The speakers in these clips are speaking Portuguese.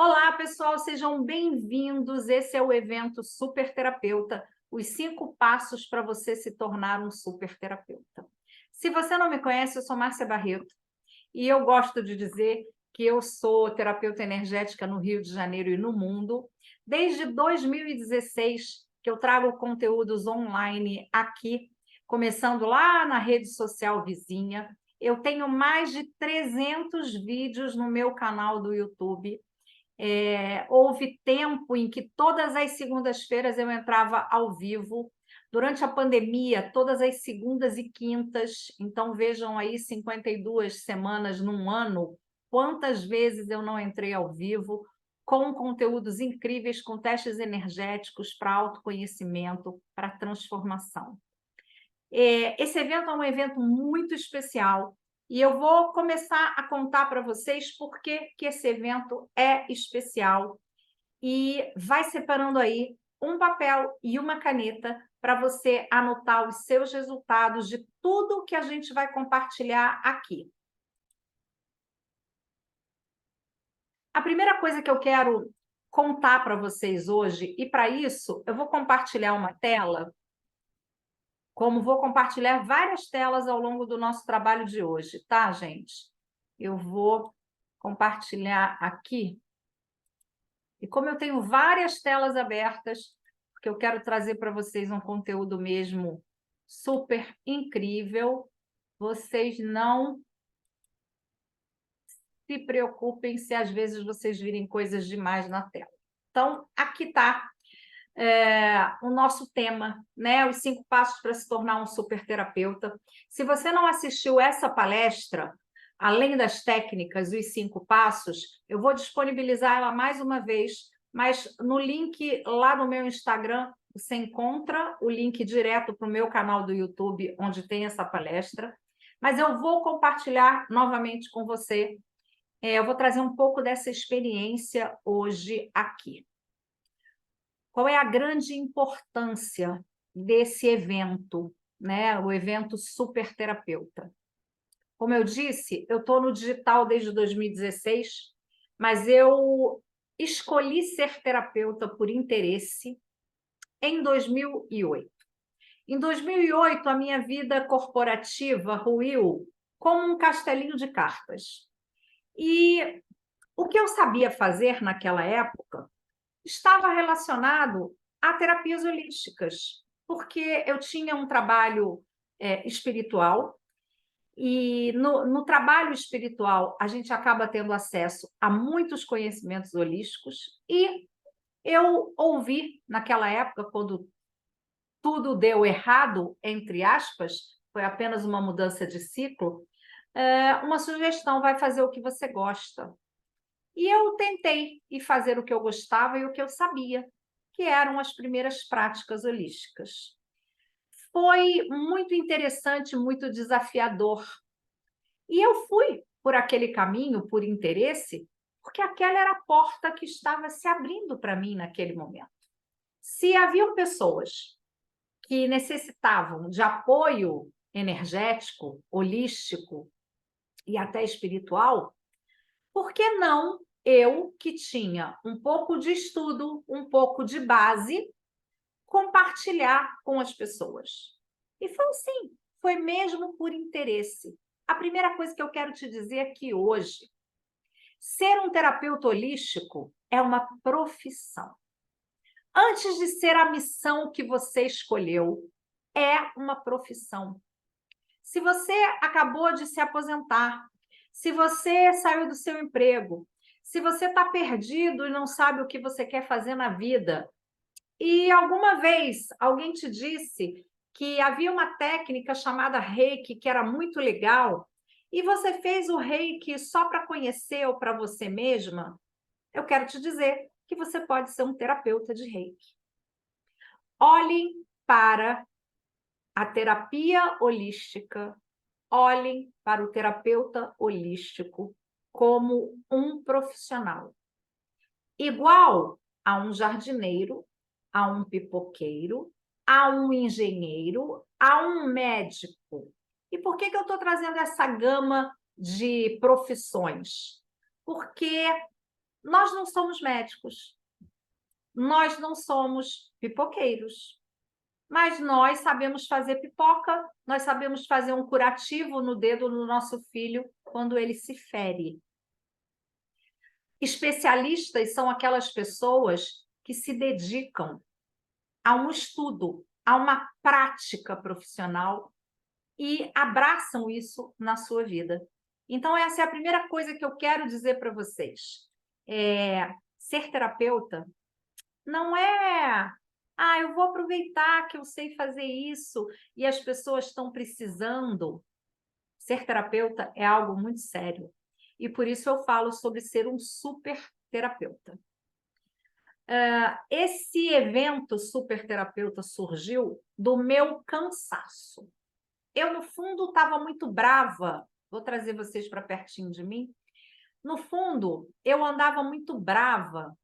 Olá, pessoal, sejam bem-vindos. Esse é o evento Super Terapeuta, os 5 passos para você se tornar um super terapeuta. Se você não me conhece, eu sou Márcia Barreto e eu gosto de dizer que eu sou terapeuta energética no Rio de Janeiro e no mundo. Desde 2016 que eu trago conteúdos online aqui, começando lá na rede social vizinha. Eu tenho mais de 300 vídeos no meu canal do YouTube. Houve tempo em que todas as segundas-feiras eu entrava ao vivo. Durante a pandemia, todas as segundas e quintas, então vejam aí 52 semanas num ano, quantas vezes eu não entrei ao vivo, com conteúdos incríveis, com testes energéticos para autoconhecimento, para transformação. Esse evento é um evento muito especial e eu vou começar a contar para vocês por que esse evento é especial e vai separando aí um papel e uma caneta para você anotar os seus resultados de tudo que a gente vai compartilhar aqui. A primeira coisa que eu quero contar para vocês hoje, e para isso eu vou compartilhar uma tela, como vou compartilhar várias telas ao longo do nosso trabalho de hoje, tá, gente? Eu vou compartilhar aqui. E como eu tenho várias telas abertas, porque eu quero trazer para vocês um conteúdo mesmo super incrível, vocês não se preocupem se às vezes vocês virem coisas demais na tela. Então, aqui está o nosso tema, né? Os 5 passos para se tornar um super terapeuta. Se você não assistiu essa palestra, além das técnicas, os 5 passos, eu vou disponibilizar ela mais uma vez, mas no link lá no meu Instagram, você encontra o link direto para o meu canal do YouTube, onde tem essa palestra. Mas eu vou compartilhar novamente com você. Eu vou trazer um pouco dessa experiência hoje aqui. Qual é a grande importância desse evento, né? O evento Super Terapeuta? Como eu disse, eu estou no digital desde 2016, mas eu escolhi ser terapeuta por interesse em 2008. Em 2008, a minha vida corporativa ruiu como um castelinho de cartas. E o que eu sabia fazer naquela época estava relacionado a terapias holísticas, porque eu tinha um trabalho espiritual, e no trabalho espiritual a gente acaba tendo acesso a muitos conhecimentos holísticos, e eu ouvi naquela época, quando tudo deu errado, entre aspas, foi apenas uma mudança de ciclo, uma sugestão: vai fazer o que você gosta. E eu tentei ir fazer o que eu gostava e o que eu sabia, que eram as primeiras práticas holísticas. Foi muito interessante, muito desafiador. E eu fui por aquele caminho, por interesse, porque aquela era a porta que estava se abrindo para mim naquele momento. Se haviam pessoas que necessitavam de apoio energético, holístico e até espiritual, por que não eu, que tinha um pouco de estudo, um pouco de base, compartilhar com as pessoas? E foi assim, foi mesmo por interesse. A primeira coisa que eu quero te dizer é que hoje, ser um terapeuta holístico é uma profissão. Antes de ser a missão que você escolheu, é uma profissão. Se você acabou de se aposentar, se você saiu do seu emprego, se você está perdido e não sabe o que você quer fazer na vida, e alguma vez alguém te disse que havia uma técnica chamada Reiki que era muito legal, e você fez o Reiki só para conhecer ou para você mesma, eu quero te dizer que você pode ser um terapeuta de Reiki. Olhem para a terapia holística, olhem para o terapeuta holístico como um profissional, igual a um jardineiro, a um pipoqueiro, a um engenheiro, a um médico. E por que eu estou trazendo essa gama de profissões? Porque Nós não somos médicos, nós não somos pipoqueiros, mas nós sabemos fazer pipoca, nós sabemos fazer um curativo no dedo do nosso filho quando ele se fere. Especialistas são aquelas pessoas que se dedicam a um estudo, a uma prática profissional e abraçam isso na sua vida. Então, essa é a primeira coisa que eu quero dizer para vocês. Ser terapeuta não é, eu vou aproveitar que eu sei fazer isso e as pessoas estão precisando. Ser terapeuta é algo muito sério. E por isso eu falo sobre ser um super terapeuta. Esse evento super terapeuta surgiu do meu cansaço. Eu, no fundo, estava muito brava. Vou trazer vocês para pertinho de mim. No fundo, eu andava muito brava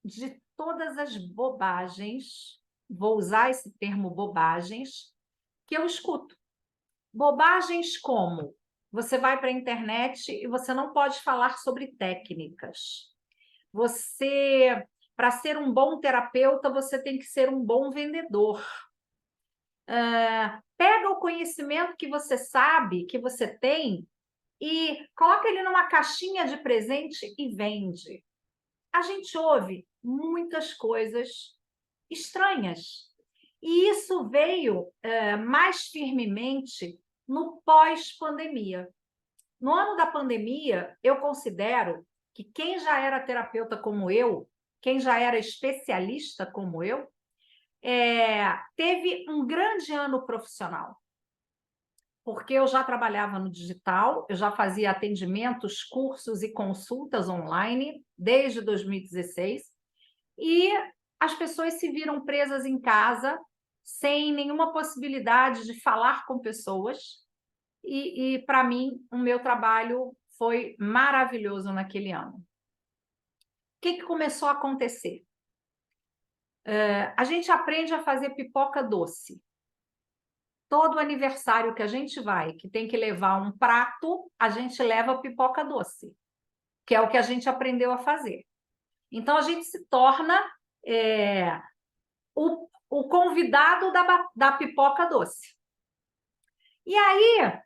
de todas as bobagens, vou usar esse termo bobagens, que eu escuto. Bobagens como: você vai para a internet e você não pode falar sobre técnicas. Você, para ser um bom terapeuta, você tem que ser um bom vendedor. Pega o conhecimento que você sabe, que você tem, e coloca ele numa caixinha de presente e vende. A gente ouve muitas coisas estranhas. E isso veio mais firmemente no pós-pandemia. No ano da pandemia, eu considero que quem já era terapeuta como eu, quem já era especialista como eu, teve um grande ano profissional, porque eu já trabalhava no digital, eu já fazia atendimentos, cursos e consultas online desde 2016, e as pessoas se viram presas em casa, sem nenhuma possibilidade de falar com pessoas, e para mim, o meu trabalho foi maravilhoso naquele ano. O que começou a acontecer? A gente aprende a fazer pipoca doce. Todo aniversário que a gente vai, que tem que levar um prato, a gente leva pipoca doce, que é o que a gente aprendeu a fazer. Então, a gente se torna o convidado da pipoca doce. E aí,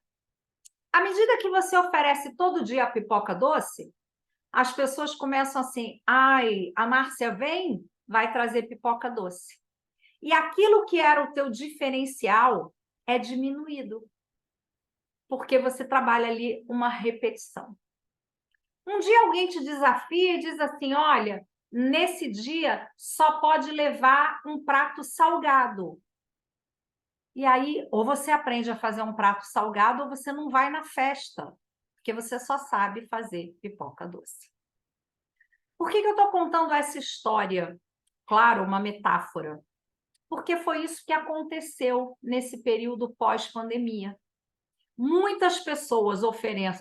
à medida que você oferece todo dia a pipoca doce, as pessoas começam assim: a Márcia vem, vai trazer pipoca doce. E aquilo que era o teu diferencial é diminuído, porque você trabalha ali uma repetição. Um dia alguém te desafia e diz assim: olha, nesse dia só pode levar um prato salgado. E aí, ou você aprende a fazer um prato salgado, ou você não vai na festa, porque você só sabe fazer pipoca doce. Por que eu estou contando essa história? Claro, uma metáfora. Porque foi isso que aconteceu nesse período pós-pandemia. Muitas pessoas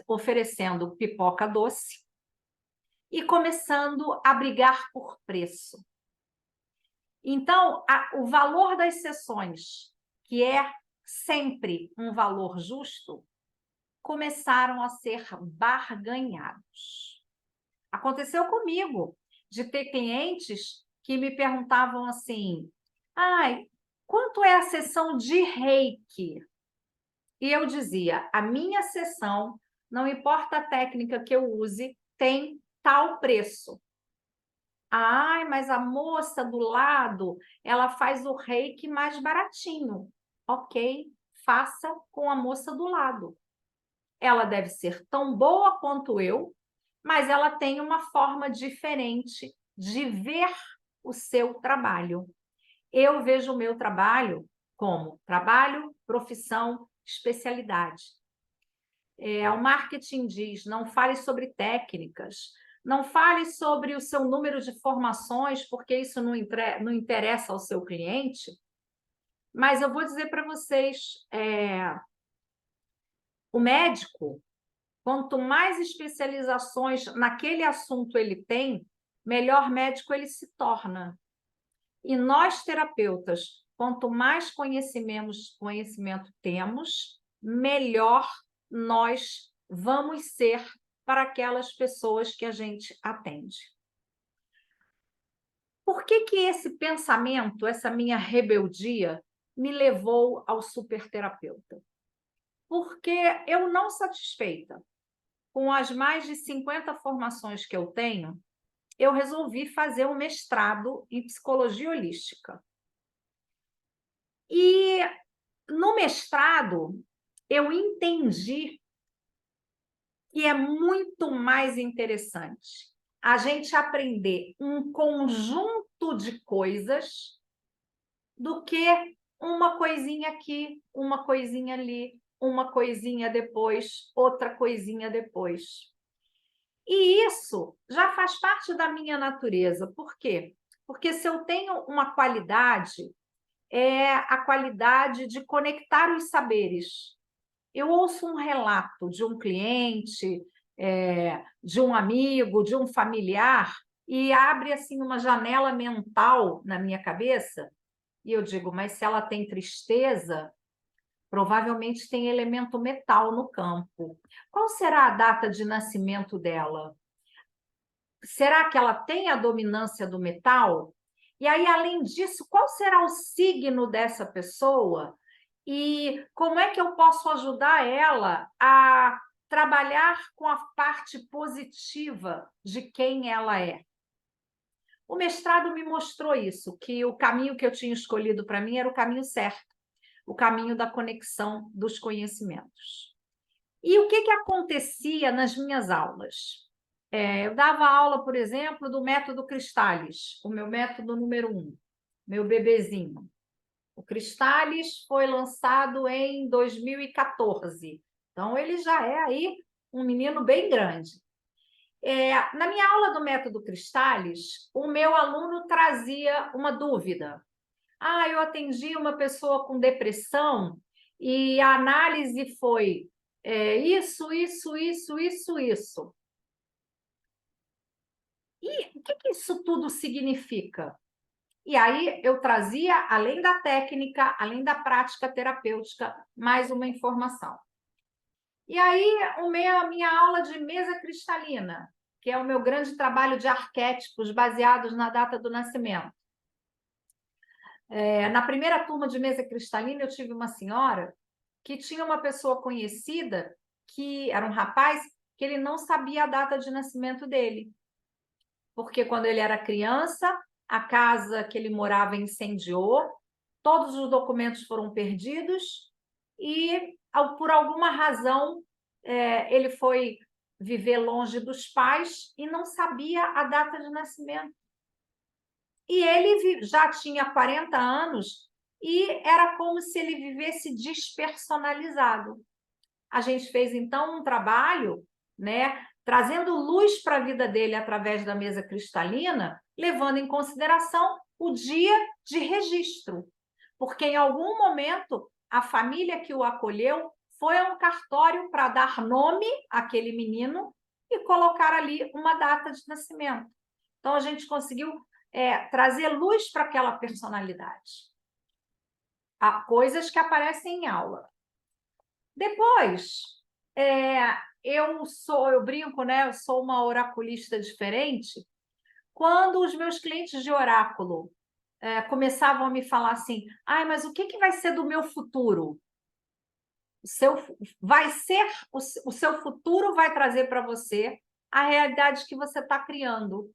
oferecendo pipoca doce e começando a brigar por preço. Então, o valor das sessões, que é sempre um valor justo, começaram a ser barganhados. Aconteceu comigo, de ter clientes que me perguntavam assim: quanto é a sessão de reiki? E eu dizia: a minha sessão, não importa a técnica que eu use, tem tal preço. Mas a moça do lado, ela faz o reiki mais baratinho. Ok, faça com a moça do lado. Ela deve ser tão boa quanto eu, mas ela tem uma forma diferente de ver o seu trabalho. Eu vejo o meu trabalho como trabalho, profissão, especialidade. O marketing diz: não fale sobre técnicas, não fale sobre o seu número de formações, porque isso não interessa ao seu cliente. Mas eu vou dizer para vocês, o médico, quanto mais especializações naquele assunto ele tem, melhor médico ele se torna. E nós, terapeutas, quanto mais conhecimento temos, melhor nós vamos ser para aquelas pessoas que a gente atende. Por que que esse pensamento, essa minha rebeldia, me levou ao superterapeuta? Porque eu, não satisfeita com as mais de 50 formações que eu tenho, eu resolvi fazer um mestrado em psicologia holística. E no mestrado, eu entendi que é muito mais interessante a gente aprender um conjunto de coisas do que uma coisinha aqui, uma coisinha ali, uma coisinha depois, outra coisinha depois. E isso já faz parte da minha natureza. Por quê? Porque se eu tenho uma qualidade, é a qualidade de conectar os saberes. Eu ouço um relato de um cliente, de um amigo, de um familiar, e abre assim uma janela mental na minha cabeça, e eu digo, mas se ela tem tristeza, provavelmente tem elemento metal no campo. Qual será a data de nascimento dela? Será que ela tem a dominância do metal? E aí, além disso, qual será o signo dessa pessoa? E como é que eu posso ajudar ela a trabalhar com a parte positiva de quem ela é? O mestrado me mostrou isso, que o caminho que eu tinha escolhido para mim era o caminho certo, o caminho da conexão dos conhecimentos. E o que acontecia nas minhas aulas? Eu dava aula, por exemplo, do método Cristallis, o meu método número 1, meu bebezinho. O Cristallis foi lançado em 2014, então ele já é aí um menino bem grande. Na minha aula do método Cristallis, o meu aluno trazia uma dúvida. Eu atendi uma pessoa com depressão e a análise foi isso, isso, isso, isso, isso. E o que isso tudo significa? E aí eu trazia, além da técnica, além da prática terapêutica, mais uma informação. E aí a minha aula de mesa cristalina, que é o meu grande trabalho de arquétipos baseados na data do nascimento. Na primeira turma de mesa cristalina, eu tive uma senhora que tinha uma pessoa conhecida, que era um rapaz, que ele não sabia a data de nascimento dele. Porque quando ele era criança, a casa que ele morava incendiou, todos os documentos foram perdidos e, por alguma razão, ele foi viver longe dos pais e não sabia a data de nascimento. E ele já tinha 40 anos e era como se ele vivesse despersonalizado. A gente fez, então, um trabalho, né, trazendo luz para a vida dele através da mesa cristalina, levando em consideração o dia de registro. Porque, em algum momento, a família que o acolheu foi a um cartório para dar nome àquele menino e colocar ali uma data de nascimento. Então, a gente conseguiu trazer luz para aquela personalidade. Há coisas que aparecem em aula. Depois, eu brinco, né? Eu sou uma oraculista diferente. Quando os meus clientes de oráculo começavam a me falar assim, mas o que vai ser do meu futuro? O seu futuro vai trazer para você a realidade que você está criando.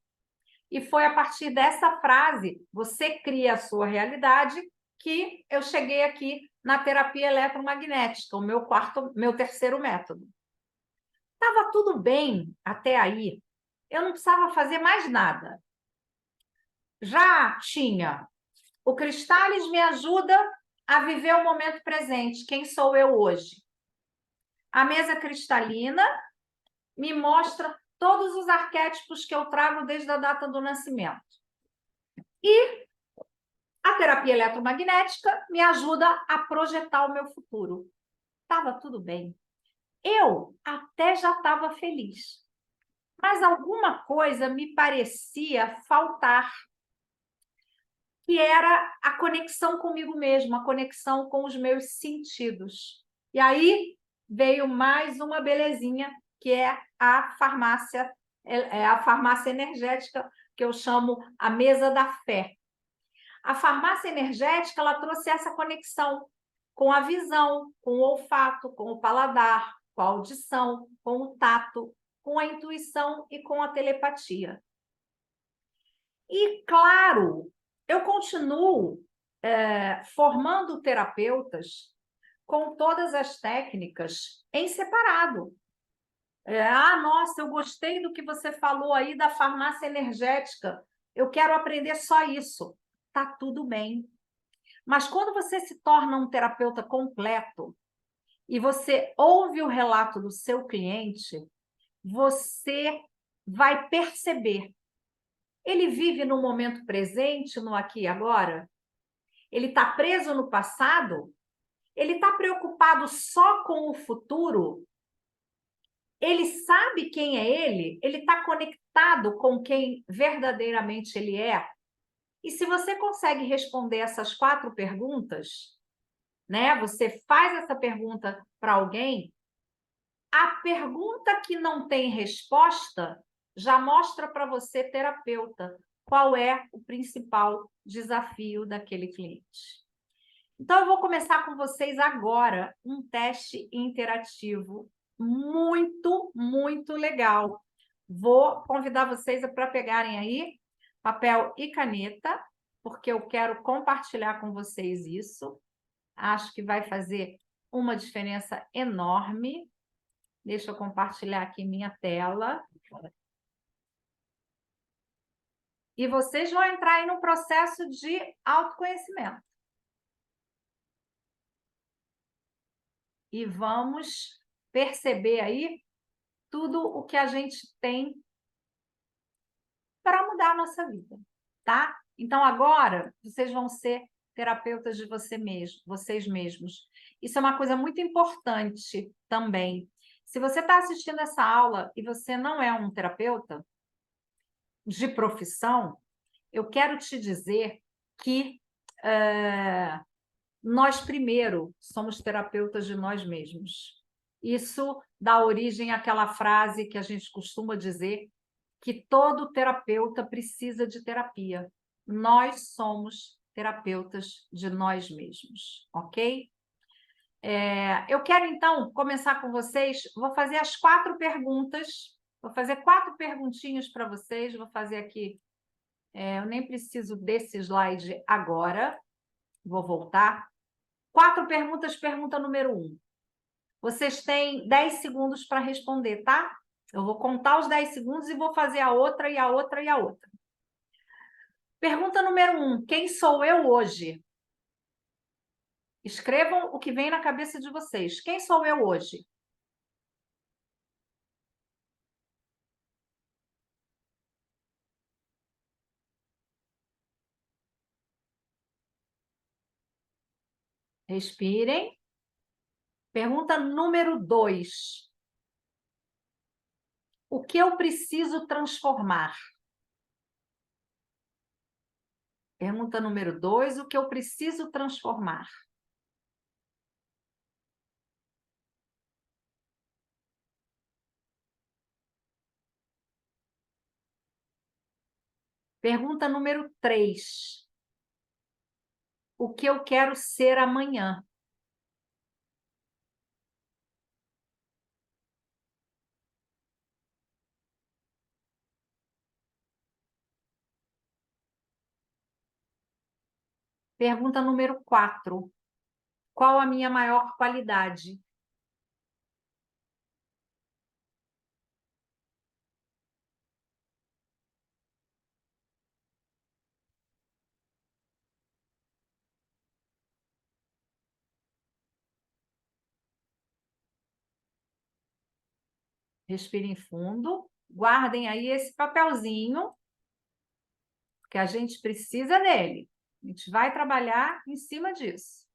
E foi a partir dessa frase, você cria a sua realidade, que eu cheguei aqui na terapia eletromagnética, meu terceiro método. Estava tudo bem até aí, eu não precisava fazer mais nada. Já tinha. O Cristallis me ajuda a viver o momento presente, quem sou eu hoje. A mesa cristalina me mostra todos os arquétipos que eu trago desde a data do nascimento. E a terapia eletromagnética me ajuda a projetar o meu futuro. Estava tudo bem. Eu até já estava feliz. Mas alguma coisa me parecia faltar, que era a conexão comigo mesma, a conexão com os meus sentidos. E aí veio mais uma belezinha que é a farmácia energética, que eu chamo a mesa da fé. A farmácia energética, ela trouxe essa conexão com a visão, com o olfato, com o paladar, com a audição, com o tato, com a intuição e com a telepatia. E, claro, eu continuo formando terapeutas com todas as técnicas em separado. Nossa, eu gostei do que você falou aí da farmácia energética. Eu quero aprender só isso. Tá tudo bem. Mas quando você se torna um terapeuta completo e você ouve o relato do seu cliente, você vai perceber. Ele vive no momento presente, no aqui e agora? Ele está preso no passado? Ele está preocupado só com o futuro? Ele sabe quem é ele? Ele está conectado com quem verdadeiramente ele é? E se você consegue responder essas 4 perguntas, né? Você faz essa pergunta para alguém, a pergunta que não tem resposta já mostra para você, terapeuta, qual é o principal desafio daquele cliente. Então, eu vou começar com vocês agora um teste interativo muito, muito legal. Vou convidar vocês para pegarem aí papel e caneta, porque eu quero compartilhar com vocês isso. Acho que vai fazer uma diferença enorme. Deixa eu compartilhar aqui minha tela. E vocês vão entrar aí no processo de autoconhecimento. E vamos perceber aí tudo o que a gente tem para mudar a nossa vida, tá? Então, agora, vocês vão ser terapeutas de vocês mesmos. Isso é uma coisa muito importante também. Se você está assistindo essa aula e você não é um terapeuta de profissão, eu quero te dizer que nós, primeiro, somos terapeutas de nós mesmos. Isso dá origem àquela frase que a gente costuma dizer, que todo terapeuta precisa de terapia. Nós somos terapeutas de nós mesmos, ok? Eu quero, então, começar com vocês. Vou fazer as 4 perguntas. Vou fazer 4 perguntinhas para vocês. Vou fazer aqui. Eu nem preciso desse slide agora. Vou voltar. 4 perguntas. Pergunta número 1. Vocês têm 10 segundos para responder, tá? Eu vou contar os 10 segundos e vou fazer a outra, e a outra, e a outra. Pergunta número 1. Quem sou eu hoje? Escrevam o que vem na cabeça de vocês. Quem sou eu hoje? Respirem. Pergunta número 2. O que eu preciso transformar? Pergunta número 2. O que eu preciso transformar? Pergunta número 3. O que eu quero ser amanhã? Pergunta número 4. Qual a minha maior qualidade? Respirem fundo. Guardem aí esse papelzinho, que a gente precisa dele. A gente vai trabalhar em cima disso.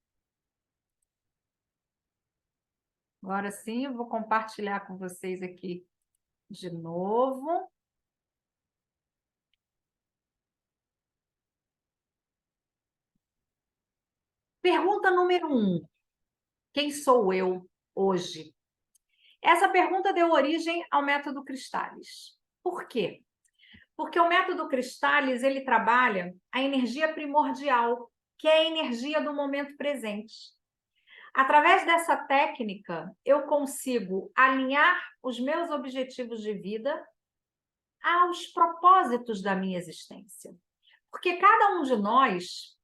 Agora sim, eu vou compartilhar com vocês aqui de novo. Pergunta número 1. Quem sou eu hoje? Essa pergunta deu origem ao método Cristallis. Por quê? Porque o método Cristallis, ele trabalha a energia primordial, que é a energia do momento presente. Através dessa técnica, eu consigo alinhar os meus objetivos de vida aos propósitos da minha existência. Porque cada um de nós,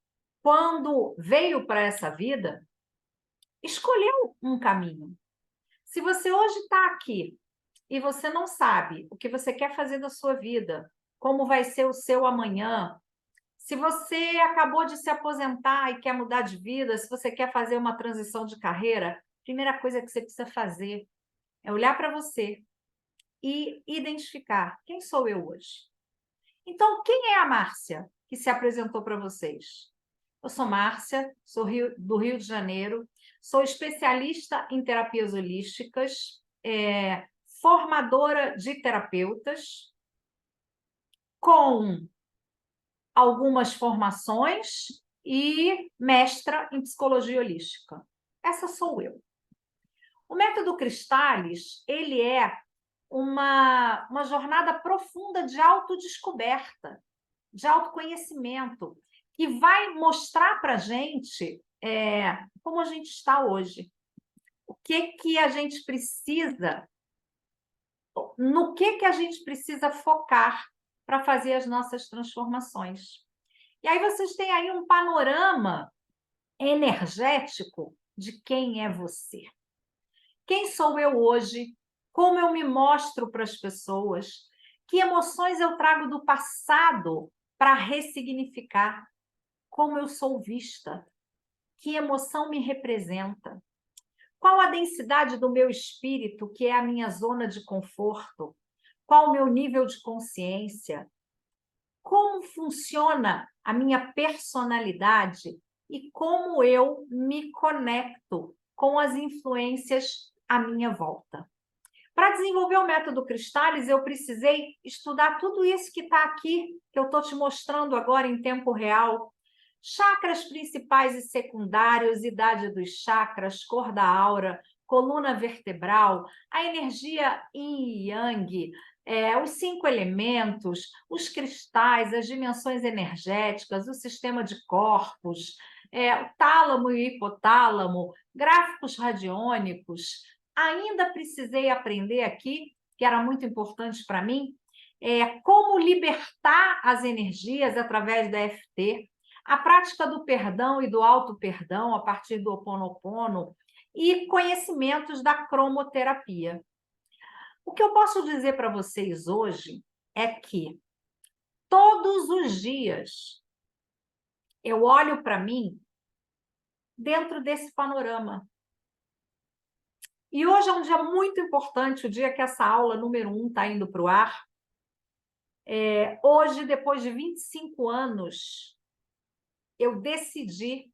quando veio para essa vida, escolheu um caminho. Se você hoje está aqui e você não sabe o que você quer fazer da sua vida, como vai ser o seu amanhã, se você acabou de se aposentar e quer mudar de vida, se você quer fazer uma transição de carreira, a primeira coisa que você precisa fazer é olhar para você e identificar quem sou eu hoje. Então, quem é a Márcia que se apresentou para vocês? Eu sou Márcia, sou do Rio de Janeiro, sou especialista em terapias holísticas, formadora de terapeutas, com algumas formações e mestra em psicologia holística. Essa sou eu. O método Cristallis, ele é uma jornada profunda de autodescoberta, de autoconhecimento, que vai mostrar para a gente como a gente está hoje. O que a gente precisa, no que a gente precisa focar para fazer as nossas transformações. E aí vocês têm aí um panorama energético de quem é você. Quem sou eu hoje? Como eu me mostro para as pessoas? Que emoções eu trago do passado para ressignificar? Como eu sou vista? Que emoção me representa? Qual a densidade do meu espírito, que é a minha zona de conforto? Qual o meu nível de consciência? Como funciona a minha personalidade e como eu me conecto com as influências à minha volta. Para desenvolver o método Cristallis, eu precisei estudar tudo isso que está aqui, que eu estou te mostrando agora em tempo real. Chakras principais e secundários, idade dos chakras, cor da aura, coluna vertebral, a energia yin e yang, os 5 elementos, os cristais, as dimensões energéticas, o sistema de corpos, o tálamo e o hipotálamo, gráficos radiônicos. Ainda precisei aprender aqui, que era muito importante para mim, como libertar as energias através da EFT, a prática do perdão e do auto-perdão a partir do Ho Oponopono e conhecimentos da cromoterapia. O que eu posso dizer para vocês hoje é que todos os dias eu olho para mim dentro desse panorama. E hoje é um dia muito importante, o dia que essa aula número 1 está indo para o ar. Hoje, depois de 25 anos, eu decidi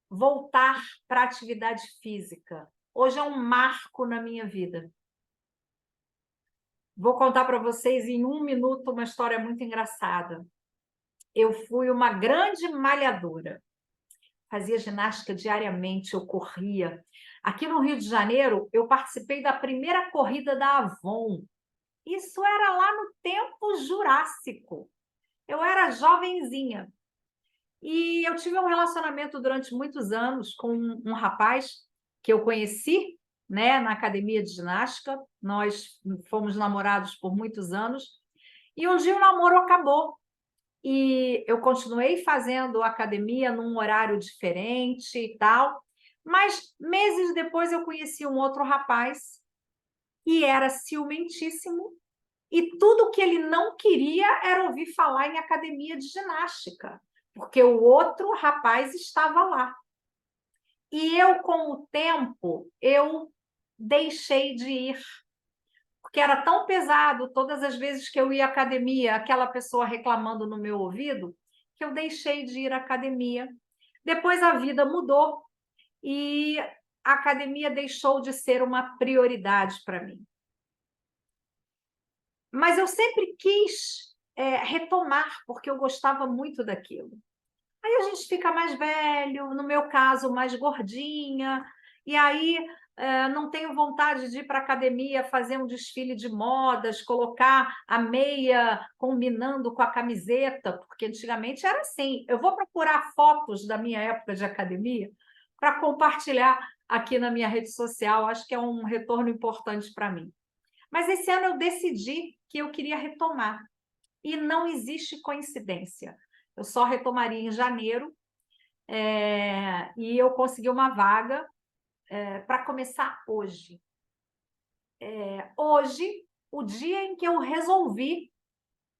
voltar para a atividade física. Hoje é um marco na minha vida. Vou contar para vocês em 1 minuto uma história muito engraçada. Eu fui uma grande malhadora. Fazia ginástica diariamente, eu corria. Aqui no Rio de Janeiro, eu participei da primeira corrida da Avon. Isso era lá no tempo jurássico. Eu era jovenzinha. E eu tive um relacionamento durante muitos anos com um rapaz que eu conheci, né, na academia de ginástica. Nós fomos namorados por muitos anos. E um dia o namoro acabou. E eu continuei fazendo academia num horário diferente e tal. Mas meses depois eu conheci um outro rapaz que era ciumentíssimo e tudo que ele não queria era ouvir falar em academia de ginástica, porque o outro rapaz estava lá. E eu, com o tempo, eu deixei de ir, porque era tão pesado todas as vezes que eu ia à academia, aquela pessoa reclamando no meu ouvido, que eu deixei de ir à academia. Depois a vida mudou e a academia deixou de ser uma prioridade para mim. Mas eu sempre quis retomar, porque eu gostava muito daquilo. Aí a gente fica mais velho, no meu caso, mais gordinha, e aí não tenho vontade de ir para a academia fazer um desfile de modas, colocar a meia combinando com a camiseta, porque antigamente era assim. Eu vou procurar fotos da minha época de academia para compartilhar aqui na minha rede social, acho que é um retorno importante para mim. Mas esse ano eu decidi que eu queria retomar, e não existe coincidência. Eu só retomaria em janeiro, e eu consegui uma vaga para começar hoje. Hoje, o dia em que eu resolvi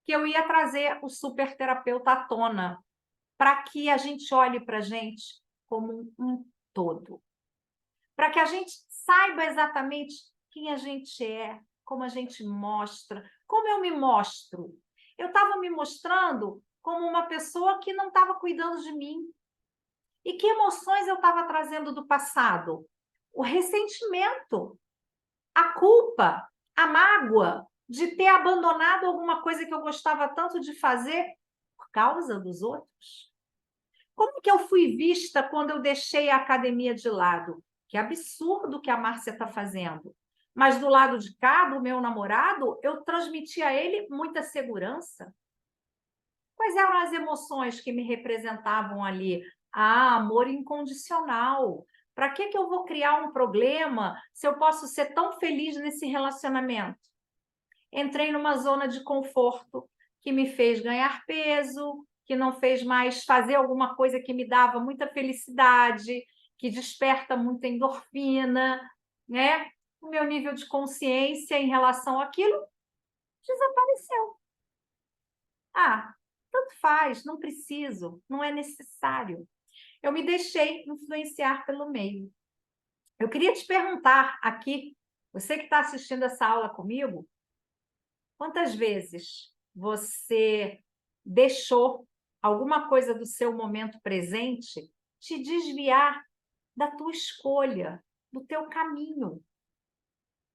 que eu ia trazer o super terapeuta à tona, para que a gente olhe para a gente como um todo, para que a gente saiba exatamente quem a gente é, como a gente mostra, como eu me mostro. Eu estava me mostrando como uma pessoa que não estava cuidando de mim. E que emoções eu estava trazendo do passado? O ressentimento, a culpa, a mágoa de ter abandonado alguma coisa que eu gostava tanto de fazer por causa dos outros. Como que eu fui vista quando eu deixei a academia de lado? Que absurdo que a Márcia está fazendo. Mas do lado de cá, do meu namorado, eu transmiti a ele muita segurança. Quais eram as emoções que me representavam ali? Ah, amor incondicional. Para que eu vou criar um problema se eu posso ser tão feliz nesse relacionamento? Entrei numa zona de conforto que me fez ganhar peso, que não fez mais fazer alguma coisa que me dava muita felicidade, que desperta muita endorfina, né? O meu nível de consciência em relação àquilo desapareceu. Ah, tanto faz, não preciso, não é necessário. Eu me deixei influenciar pelo meio. Eu queria te perguntar aqui, você que está assistindo essa aula comigo, quantas vezes você deixou alguma coisa do seu momento presente te desviar da tua escolha, do teu caminho?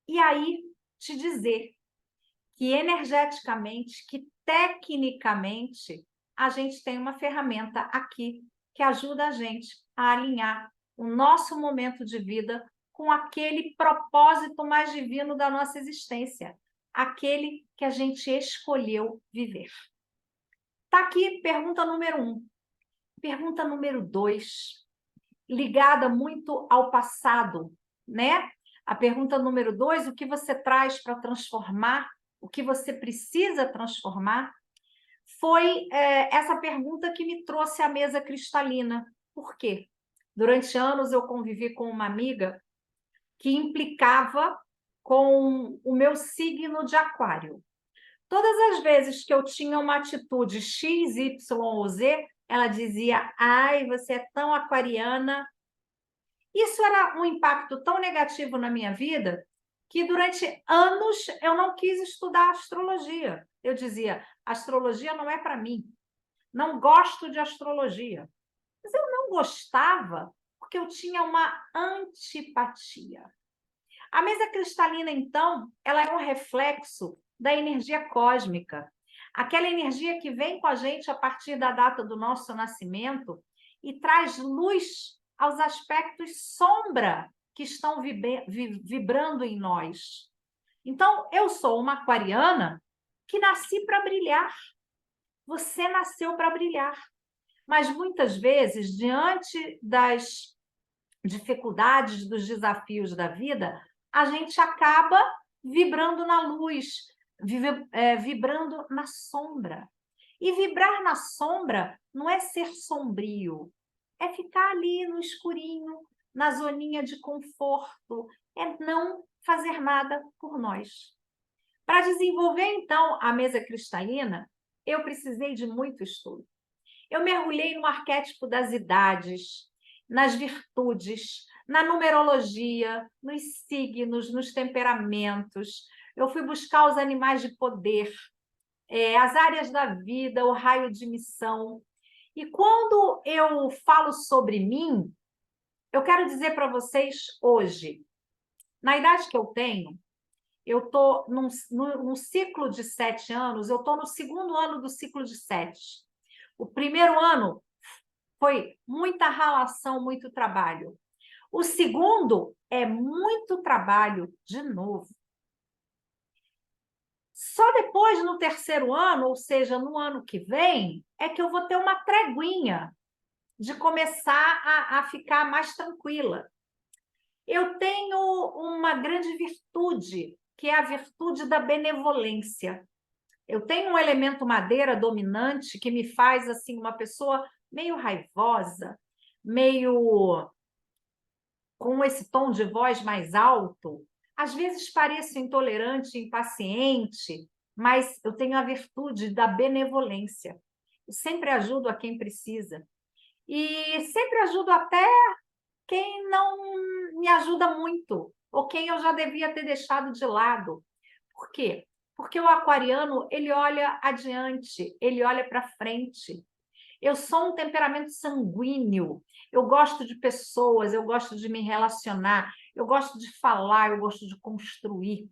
E aí te dizer que energeticamente, que tecnicamente, a gente tem uma ferramenta aqui que ajuda a gente a alinhar o nosso momento de vida com aquele propósito mais divino da nossa existência, aquele que a gente escolheu viver. Tá aqui pergunta número 1. Pergunta número 2, ligada muito ao passado, né? A pergunta número 2, o que você traz para transformar, o que você precisa transformar, foi essa pergunta que me trouxe à mesa cristalina. Por quê? Durante anos eu convivi com uma amiga que implicava com o meu signo de aquário. Todas as vezes que eu tinha uma atitude X, Y ou Z, ela dizia, ai, você é tão aquariana. Isso era um impacto tão negativo na minha vida que durante anos eu não quis estudar astrologia. Eu dizia, astrologia não é para mim, não gosto de astrologia. Mas eu não gostava porque eu tinha uma antipatia. A mesa cristalina, então, ela é um reflexo da energia cósmica, aquela energia que vem com a gente a partir da data do nosso nascimento e traz luz aos aspectos sombra que estão vibrando em nós. Então, eu sou uma aquariana que nasci para brilhar. Você nasceu para brilhar. Mas muitas vezes, diante das dificuldades, dos desafios da vida, a gente acaba vibrando na luz, vibrando na sombra. E vibrar na sombra não é ser sombrio, é ficar ali no escurinho, na zoninha de conforto, é não fazer nada por nós. Para desenvolver, então, a mesa cristalina, eu precisei de muito estudo. Eu mergulhei no arquétipo das idades, nas virtudes, na numerologia, nos signos, nos temperamentos. Eu fui buscar os animais de poder, as áreas da vida, o raio de missão. E quando eu falo sobre mim, eu quero dizer para vocês hoje, na idade que eu tenho, eu estou num ciclo de 7 anos, eu estou no segundo ano do ciclo de 7. O primeiro ano foi muita ralação, muito trabalho. O segundo é muito trabalho, de novo. Só depois, no terceiro ano, ou seja, no ano que vem, é que eu vou ter uma treguinha de começar a ficar mais tranquila. Eu tenho uma grande virtude, que é a virtude da benevolência. Eu tenho um elemento madeira dominante que me faz assim uma pessoa meio raivosa, meio com esse tom de voz mais alto. Às vezes pareço intolerante, impaciente, mas eu tenho a virtude da benevolência. Eu sempre ajudo a quem precisa. E sempre ajudo até quem não me ajuda muito, ou quem eu já devia ter deixado de lado. Por quê? Porque o aquariano, ele olha adiante, ele olha para frente. Eu sou um temperamento sanguíneo, eu gosto de pessoas, eu gosto de me relacionar, eu gosto de falar, eu gosto de construir.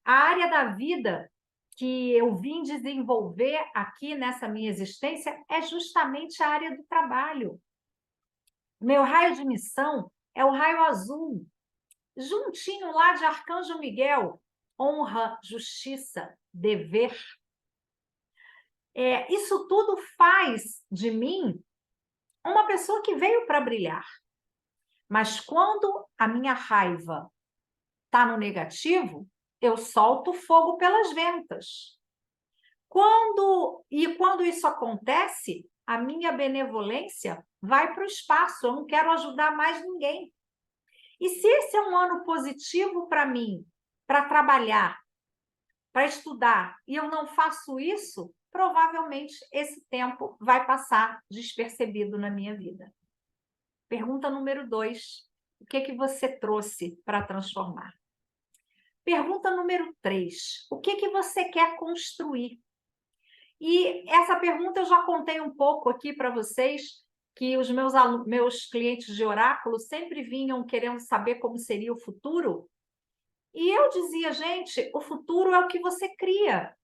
A área da vida que eu vim desenvolver aqui nessa minha existência é justamente a área do trabalho. Meu raio de missão é o raio azul, juntinho lá de Arcanjo Miguel, honra, justiça, dever. Isso tudo faz de mim uma pessoa que veio para brilhar. Mas quando a minha raiva está no negativo, eu solto fogo pelas ventas. Quando isso acontece, a minha benevolência vai para o espaço, eu não quero ajudar mais ninguém. E se esse é um ano positivo para mim, para trabalhar, para estudar, e eu não faço isso, provavelmente esse tempo vai passar despercebido na minha vida. Pergunta número 2. O que você trouxe para transformar? Pergunta número 3. O que você quer construir? E essa pergunta eu já contei um pouco aqui para vocês, que os meus clientes de oráculo sempre vinham querendo saber como seria o futuro. E eu dizia, gente, o futuro é o que você cria.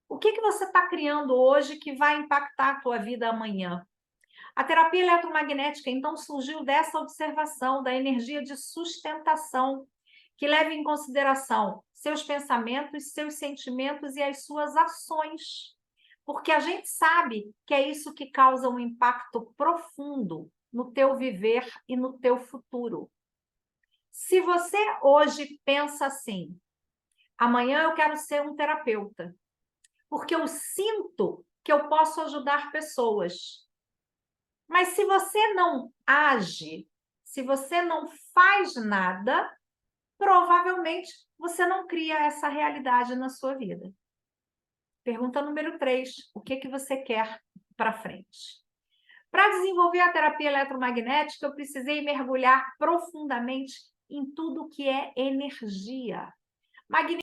O que você está criando hoje que vai impactar a tua vida amanhã? A terapia eletromagnética, então, surgiu dessa observação da energia de sustentação, que leva em consideração seus pensamentos, seus sentimentos e as suas ações. Porque a gente sabe que é isso que causa um impacto profundo no teu viver e no teu futuro. Se você hoje pensa assim, amanhã eu quero ser um terapeuta, porque eu sinto que eu posso ajudar pessoas. Mas se você não age, se você não faz nada, provavelmente você não cria essa realidade na sua vida. Pergunta número 3. O que você quer para frente? Para desenvolver a terapia eletromagnética, eu precisei mergulhar profundamente em tudo que é energia.